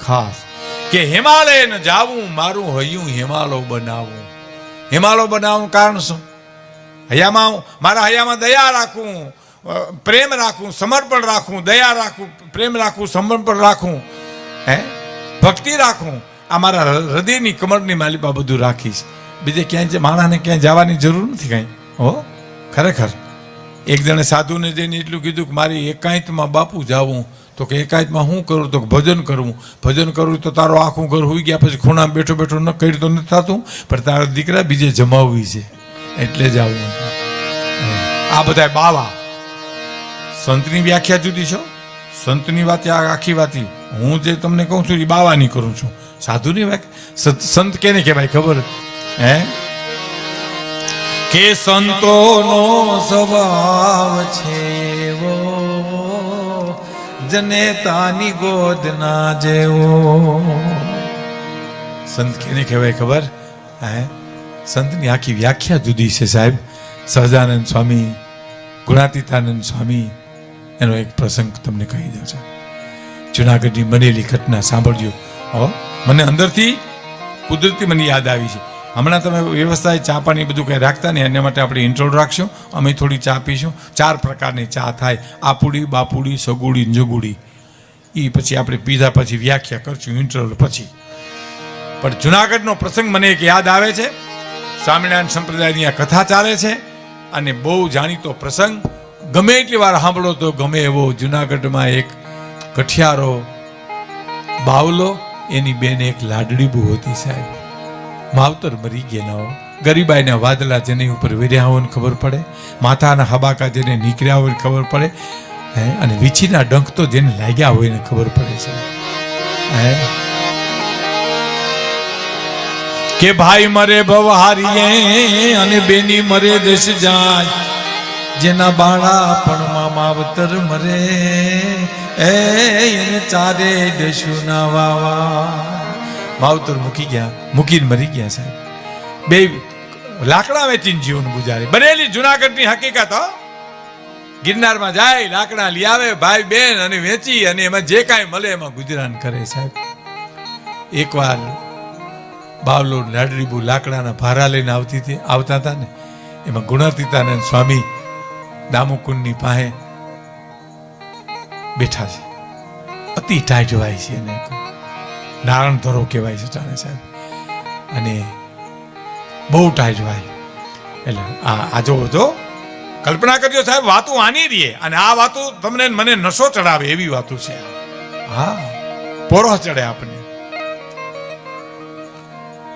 ખાસ કે હિમાલય ન જાવું મારું હૈયું હિમાલય બનાવું. હિમાલય બનાવવાનું કારણ શું? મારા હૈયામાં દયા રાખું, પ્રેમ રાખું, સમર્પણ રાખું, દયા રાખું, પ્રેમ રાખું, સમર્પણ રાખું, ભક્તિ રાખું. આ મારા હૃદયની કમરની માલિપા બધું રાખીશ. બીજે ક્યાંય માણસને ક્યાંય જવાની જરૂર નથી કાંઈ. હો ખરેખર એક જણે સાધુને જઈને એટલું કીધું કે મારી એકાંતમાં બાપુ જાવું. તો કે એકાંતમાં શું કરું? તો ભજન કરવું. ભજન કરવું તો તારો આખું ઘર હોઈ ગયા પછી ખૂણામાં બેઠો બેઠો ન કરી તો નથી થતું, પણ તારા દીકરા બીજે જમાવવી છે એટલે જ આવું. આ બધા બાવા સંતની વ્યાખ્યા જુદી છો. સંતની વાત આખી વાત હું જે તમને કહું છું એ બાવાની કરું છું. સાધુની વ્યાખ્યા સંત કેને કહેવાય ખબર? કે સંતોનો સ્વભાવ છે એવો જનેતાની ગોદ ના જેવો. સંત કેને કહેવાય ખબર? સંતની આખી વ્યાખ્યા જુદી છે સાહેબ. સહજાનંદ સ્વામી, ગુણાતીતાનંદ સ્વામી એનો એક પ્રસંગ તમને કહી દઉં છે. જુનાગઢની બનેલી ઘટના સાંભળજો. મને અંદરથી કુદરતી મને યાદ આવી છે. હમણાં તમે વ્યવસ્થાએ ચા પાણી બધું કંઈ રાખતા નહીં, એના માટે આપણે ઇન્ટ્રો રાખશું. અમે થોડી ચા પીશું. 4 પ્રકારની ચા થાય: આપુડી, બાપુડી, સગુડી, જગુડી. એ પછી આપણે પીધા પછી વ્યાખ્યા કરશું ઇન્ટરવલ પછી. પણ જુનાગઢનો પ્રસંગ મને એક યાદ આવે છે. સ્વામિનારાયણ સંપ્રદાયની આ કથા ચાલે છે અને બહુ જાણીતો પ્રસંગ. ગમે એટલી વાર સાંભળો તો ગમે એવો. જુનાગઢમાં એક કઠિયારો બાવલો, એની બેન એક લાડડી બહુ હતી સાહેબ. માવતર મરી ગયેલા. ગરીબાઈના વાદળા જેની ઉપર વેર્યા હોય ખબર પડે, માથાના હબાકા જેને નીકળ્યા હોય ખબર પડે, અને વીછીના ડંખ તો જેને લાગ્યા હોય ને ખબર પડે છે. કે ભાઈ મરે ભવહારીએ અને બેની મરે દેશ જાય, જેના બાળાપણમાં માવતર મરે એને ચારે દેશું ના વાવા. માવતર મૂકીને મરી ગયા સાહેબ. બે લાકડા વેચીને જીવન ગુજારે. બનેલી જુનાગઢની હકીકત. ગિરનારમાં જાય, લાકડા લઈ આવે ભાઈ બેન અને વેચી અને એમાં જે કાંઈ મળે એમાં ગુજરાન કરે સાહેબ. એકવાર બાવલો લાડરીબુ લાકડાના ભારા લઈને આવતા હતા ને, એમાં ગુણાતીતાનંદ સ્વામી દામોકુંડની પાસે બેઠા છે. અતિ ટાઈટ વાય છે એને, નારાયણ ધરો કહેવાય છે જાણે સાહેબ. અને બહુ ટાઈટ વાય. એટલે આ જો કલ્પના કરજો સાહેબ, વાતું આની રહીએ અને આ વાતું તમને મને નશો ચડાવે એવી વાતું છે. હા, પોરો ચડે આપણને.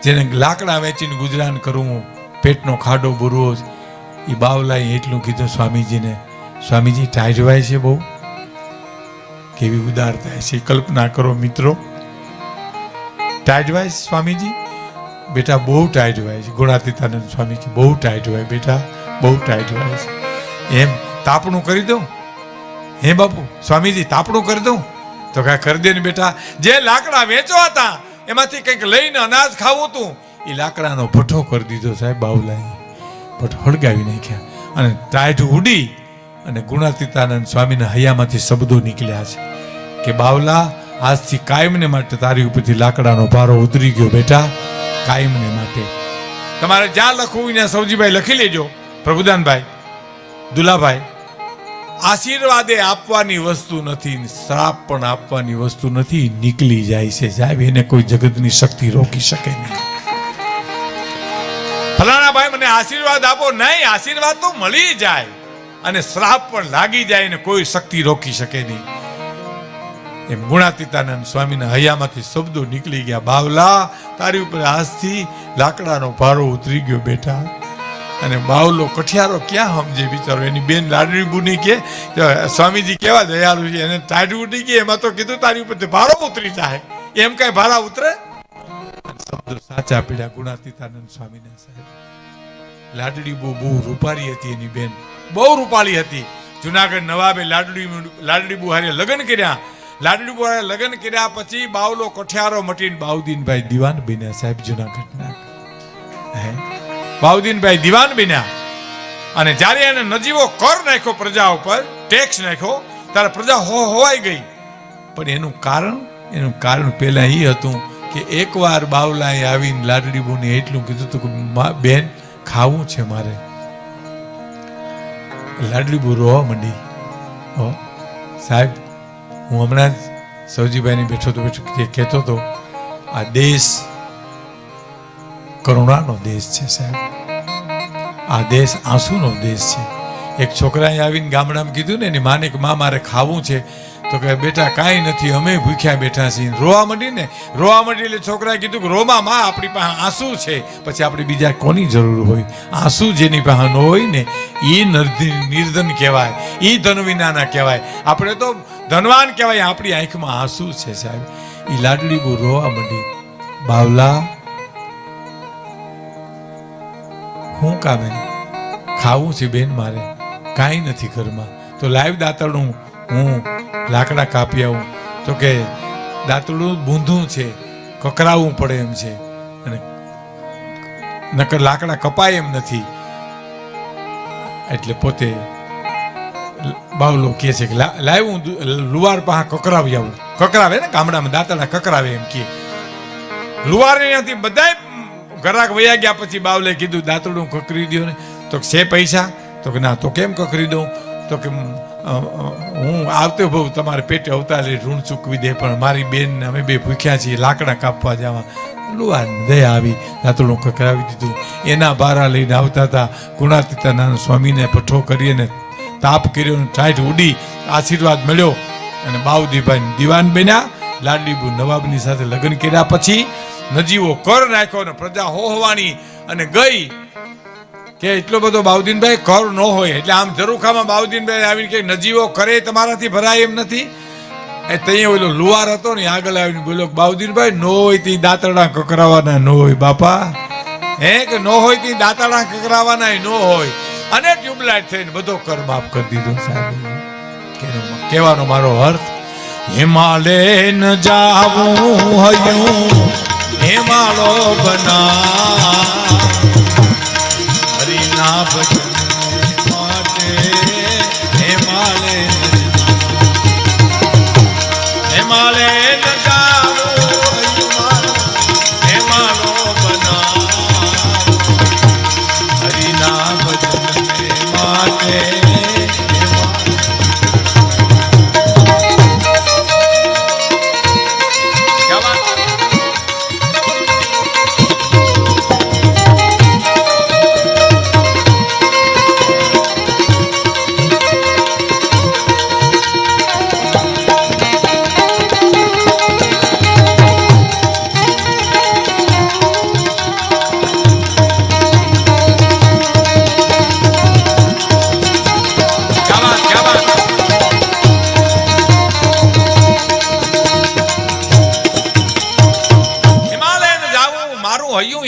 જેને લાકડા વેચીને ગુજરાન કરવું, પેટનો ખાડો ભરવો, એ બાવલાએ એટલું કીધું સ્વામીજીને, સ્વામીજી ટાઈટ વાય છે બહુ. કેવી ઉદારતા છે, કલ્પના કરો મિત્રો. ટાઈટ વાય સ્વામીજી? બેટા બહુ ટાઈટ વાય છે. ગુણાતીતાનંદ સ્વામી કે બહુ ટાઈટ વાય બેટા, બહુ ટાઈટ વાય છે. એમ તાપણું કરી દઉં? હે બાપુ સ્વામીજી તાપણું કરી દઉં? તો કાંઈ કરી દે ને બેટા. જે લાકડા વેચો હતા એમાંથી કંઈક લઈને અનાજ ખાવું હતું, એ લાકડાનો ભઠ્ઠો કરી દીધો સાહેબ બાવલાએ. ભઠ્ઠો હળગાવી નાખ્યા અને ટાઈટ ઉડી અને ગુણાતીતાનંદ સ્વામીના હૈયામાંથી શબ્દો નીકળ્યા છે કે બાવલા, આજથી કાયમને માટે તારી ઉપરથી લાકડાનો ભારો ઉતરી ગયો બેટા, કાયમને માટે. તમારે જ્યાં લખવું ત્યાં સૌજીભાઈ લખી લેજો. પ્રભુદાનભાઈ, દુલાભાઈ, આશીર્વાદે આપવાની વસ્તુ નથી, શ્રાપ પણ આપવાની વસ્તુ નથી. નીકળી જાય છે સાહેબ, એને કોઈ જગતની શક્તિ રોકી શકે નહીં. ફલાણા ભાઈ મને આશીર્વાદ આપો, નહીં, આશીર્વાદ તો મળી જાય અને શ્રાપ પણ લાગી જાય ને કોઈ શક્તિ રોકી શકે નહીં. એમ ગુણાતીતાનંદ સ્વામીના હૈયામાંથી શબ્દો નીકળી ગયા. બાવલા, તારી ઉપર આજથી લાકડાનો ભારો ઉતરી ગયો બેટા. અને બાવલો કઠિયારો ક્યાં સમજે બિચારો. એની બેન લાડડી બુની કે સ્વામીજી કેવા દયાળુ છે, એને ટાઢ ઉડી ગઈ, એમાં તો કીધું તારી ઉપર ભારો ઉતરી જાય. એમ કઈ ભારા ઉતરે? શબ્દો સાચા પીડ્યા ગુણાતીતાનંદ સ્વામીના સાહેબ. લાડડી બહુ રૂપાળી હતી એની બેન, બહુ રૂપાળી હતી. જુનાગઢ નવાબે લાડડી બુ હારે લગ્ન કર્યા. લાડડી બુ હારે લગ્ન કર્યા પછી બાવલો કઠિયારો મટીને બાઉદીનભાઈ દિવાન બન્યા સાહેબ જુનાગઢના. બાઉદીનભાઈ દિવાન બન્યા અને જ્યારે એને નજીવો કર નાખ્યો પ્રજા ઉપર, ટેક્સ નાખ્યો, ત્યારે પ્રજા હોવાઈ ગઈ. પણ એનું કારણ એનું કારણ પહેલાં એ હતું કે એકવાર બાવલાએ આવીને લાડલી બુને એટલું કીધું હતું કે બેન ખાવું છે મારે. લાડલી બુ રોવા માંડી. સાહેબ, હું હમણાં જ સૌજીભાઈને બેઠો કહેતો હતો, આ દેશ કરુણાનો દેશ છે સાહેબ, આ દેશ આંસુનો દેશ છે. એક છોકરાએ આવીને ગામડામાં કીધું ને એની માને કે માં મારે ખાવું છે, તો કે બેટા કાંઈ નથી, અમે ભૂખ્યા બેઠા છીએ. રોવા માંડી ને, રોવા માંડી એટલે છોકરાએ કીધું કે રોમા માં, આપણી પાસે આંસુ છે, પછી આપણે બીજા કોની જરૂર હોય? આંસુ જેની પાસે ન હોય ને એ નિર્ધન કહેવાય, એ ધન વિનાના કહેવાય. આપણે તો ધનવાન કહેવાય, આપણી આંખમાં આંસુ છે સાહેબ. એ લાડલી બહુ રોવા માંડી. બાવલા, હું કામે ખાવું છે બેન મારે, કાંઈ નથી ઘરમાં, તો લાઈવ દાંતરડું હું લાકડા કાપી આવું. તો કે દાંતરડું બૂંધું છે, કકરાવવું પડે એમ છે, અને નકર લાકડા કપાય એમ નથી. એટલે પોતે બાવલો કહે છે કે લાવ હું લુવાર પાસે કકરાવી આવું. કકરાવે ને ગામડામાં દાંતરડા કકરાવે એમ કે. લુવાર નથી, બધા ઘરાક વયા ગયા. પછી બાવલે કીધું દાંતરડું કકરી દો ને. તો છે પૈસા? તો કે ના. તો કેમ કકરી દઉં? તો કે હું આવતો બહુ તમારે પેટે અવતારી ઋણ ચૂકવી દે, પણ મારી બેન ને અમે બે ભૂખ્યા છીએ, લાકડા કાપવા જવા. લુવાર દયા આવી, દાંતરડું કકરાવી દીધું. એના બારા લઈને આવતા હતા. ગુણાતીતાનંદ સ્વામીને પઠ્ઠો કરીને તાપ કર્યો, ટાઈટ ઉડી, આશીર્વાદ મળ્યો અને બાઉદીભાઈ દિવાન બન્યા. લાડલી બુ નવાબની સાથે લગ્ન કર્યા. પછી નજીવો કર નાખ્યો અને પ્રજા હોવાની અને ગઈ કે એટલો બધો બાઉદીનભાઈ કર ન હોય. એટલે આમ ઝરૂખામાં બાઉદીનભાઈ આવીને કે નજીવો કરે તમારાથી ભરાય એમ નથી. એ ત્યાં ઓલો લુવાર હતો ને આગળ આવીને બોલ્યો, બાઉદીનભાઈ નો હોય તે દાંતરડા કકરાવાના ન હોય બાપા, હે કે નો હોય તે દાંતરડા કકરાવાના ન હોય. અને ટ્યુબલાઇટ થઈને બધો કર માફ કરી દીધો સાહેબ. કહેવાનો મારો અર્થ, હિમાલય ન જાવું હયું હિમાળો બના, હરિના ભજન માટે હિમાલય ન જાવું હિમાળો બના, હરિના ભજન માટે.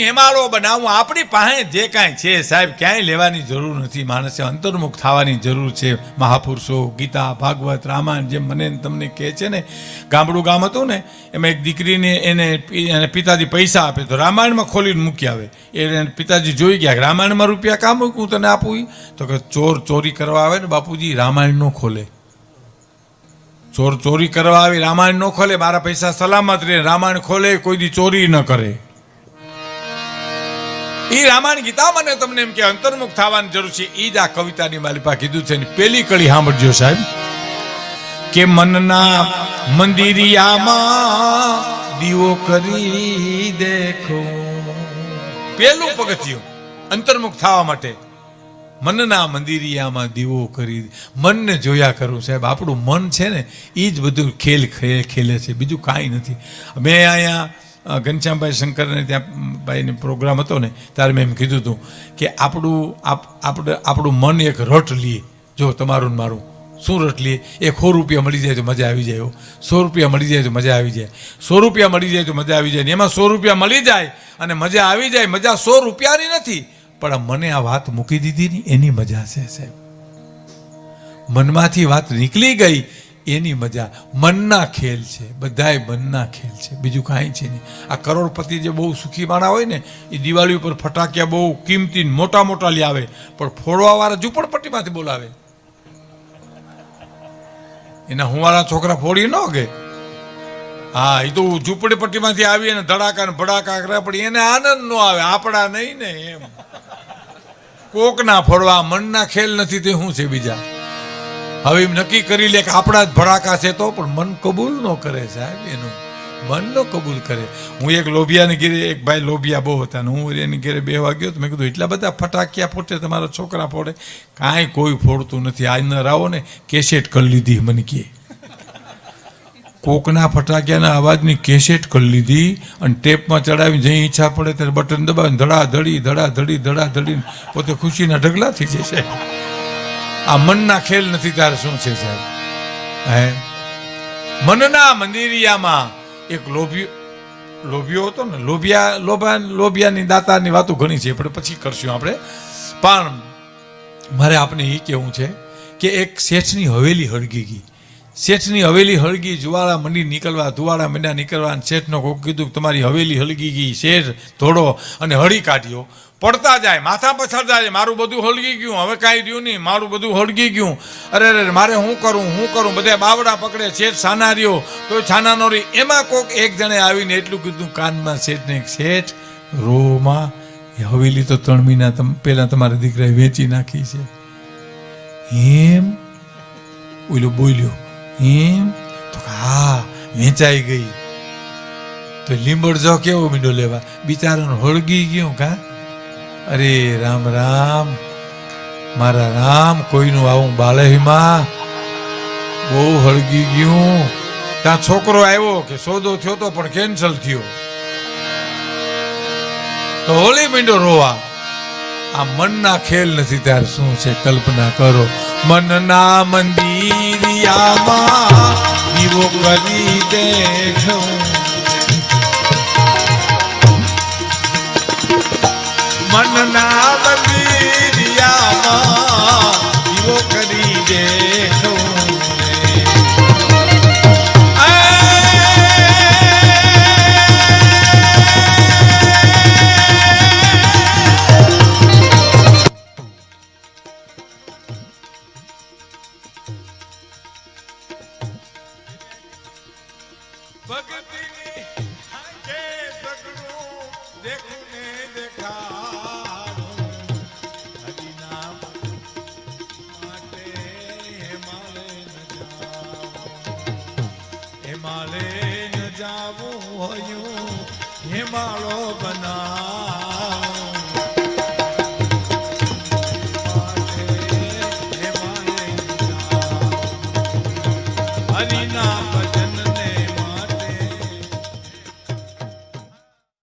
હિમાળો બનાવવું. આપણી પાસે જે કાંઈ છે સાહેબ ક્યાંય લેવાની જરૂર નથી. માણસે અંતર્મુખ થવાની જરૂર છે. મહાપુરુષો ગીતા, ભાગવત, રામાયણ જેમ મને તમને કહે છે ને. ગામડું ગામ હતું ને, એમાં એક દીકરીને એને પિતાજી પૈસા આપે તો રામાયણમાં ખોલીને મૂકી આવે. એને પિતાજી જોઈ ગયા, રામાયણમાં રૂપિયા કામ મૂકું તને આપું? તો કે ચોર ચોરી કરવા આવે ને બાપુજી, રામાયણ નો ખોલે. ચોર ચોરી કરવા આવે, રામાયણ નો ખોલે. મારા પૈસા સલામત રહે. રામાયણ ખોલે, કોઈ દી ચોરી ન કરે. એ રામાયણ ગીતા મને તમને એમ કે અંતર્મુખ થવાની જરૂર છે. એ જ આ કવિતાની માલિપા કીધું છે. પેલી કડી સાંભળજો સાહેબ, કે મનના મંદિરિયામાં દીવો કરી દેખો. પેલું પગથિયું અંતર્મુખ થવા માટે, મનના મંદિરિયામાં દીવો કરી. મનને જોયા કરું સાહેબ. આપણું મન છે ને એ જ બધું ખેલે છે, બીજું કાંઈ નથી. મેં અહીંયા ઘનશ્યામભાઈ શંકરને ત્યાં ભાઈને પ્રોગ્રામ હતો ને, ત્યારે મેં એમ કીધું હતું કે આપણું મન એક રટ લઈએ. જો તમારું ને મારું શું રટ લઈએ? 100 રૂપિયા મળી જાય તો મજા આવી જાય, 100 રૂપિયા મળી જાય તો મજા આવી જાય, 100 રૂપિયા મળી જાય તો મજા આવી જાય. એમાં 100 રૂપિયા મળી જાય અને મજા આવી જાય. મજા 100 રૂપિયાની નથી, પણ મને આ વાત મૂકી દીધી ને એની મજા છે સાહેબ. મનમાંથી વાત નીકળી ગઈ એની મજા. મનના ખેલ છે, બધાય મનના ખેલ છે, બીજું કાંઈ છે નહીં. આ કરોડપતિ જે બહુ સુખી માણા હોય ને, એ દિવાળી ઉપર ફટાકિયા બહુ કિંમતી મોટા મોટા લઈ આવે, પણ ફોડવાવાળા ઝૂંપડપટ્ટીમાંથી બોલાવે. એના હુંવાળા છોકરા ફોડી ન ગે. હા, એ તો ઝૂંપડીપટ્ટીમાંથી આવીએ ને ધડાકા ને ભડાકા કરે, પણ એને આનંદ નો આવે, આપણા નહીં ને. એમ કોકના ફળવા મનના ખેલ નથી તે શું છે બીજા. હવે એમ નક્કી કરી લે કે આપણા જ ભડાકા છે તો, પણ મન કબૂલ ન કરે સાહેબ, એનું મન ન કબૂલ કરે. હું એક લોભિયાને ઘેરે, એક ભાઈ લોભિયા બહુ હતા ને હું એની ઘેરે બેહવા ગયો તો મેં કીધું એટલા બધા ફટાકિયા ફોટે તમારા છોકરા ફોડે? કાંઈ કોઈ ફોડતું નથી, આ ન રાવો ને કેસેટ કરી લીધી મને કહે. કોકના ફટાકિયાના અવાજની કેસેટ કરી લીધી અને ટેપમાં ચડાવી જઈ ઈચ્છા પડે ત્યારે બટન દબાવીને ધડાધડી પોતે ખુશીના ઢગલા થઈ જશે. આ મનના ખેલ નથી ત્યારે શું છે સાહેબ? હે, મનના મંદિરિયામાં એક લોભિયો હતો ને, લોભિયાની દાતાની વાતો ઘણી છે, પણ પછી કરશું આપણે. પણ મારે આપને એ કહેવું છે કે એક શેઠની હવેલી હળગી ગઈ. શેઠની હવેલી હળગી, જુવાળા મંડી નીકળવા, ધુવાળા મંડ્યા નીકળવા. શેઠનો કોક કીધું તમારી હવેલી હળગી ગઈ. શેઠ ધોડો અને હળી કાઢ્યો. પડતા જાય, માથા પછાડ જાય, મારું બધું હળગી ગયું, હવે કાંઈ રહ્યું નહીં, મારું બધું હળગી ગયું. અરે મારે શું કરું? બધા બાવડા પકડે, શેઠ છાના રહ્યો તો છાના નો રહી. એમાં કોક એક જણે આવીને એટલું કીધું કાનમાં શેઠને, શેઠ રોમાં હવેલી તો 3 મહિના પહેલા તમારા દીકરાએ વેચી નાખી છે. એમ ઓલો બોલ્યો, એમ તો હા વેચાઈ ગઈ. તો લીંબડ જો કેવો મીંડો લેવા, બિચારાનો હળગી ગયો. કા અરે રામ રામ મારા રામ, કોઈનું આવું બાલહીમાં બહુ હળગી ગયું. ત્યાં છોકરો આવ્યો કે સોદો થયો તો પણ કેન્સલ થયો તો હોળી મીંડો રોવા. આ મનના ખેલ નથી ત્યારે શું છે કલ્પના કરો. મનના મંદિરિયામાં દીવો કરી દેખું, મનના મંદિરિયામાં દીવો કરી દેખું. હિમાળો બનાવ હરિના ભજન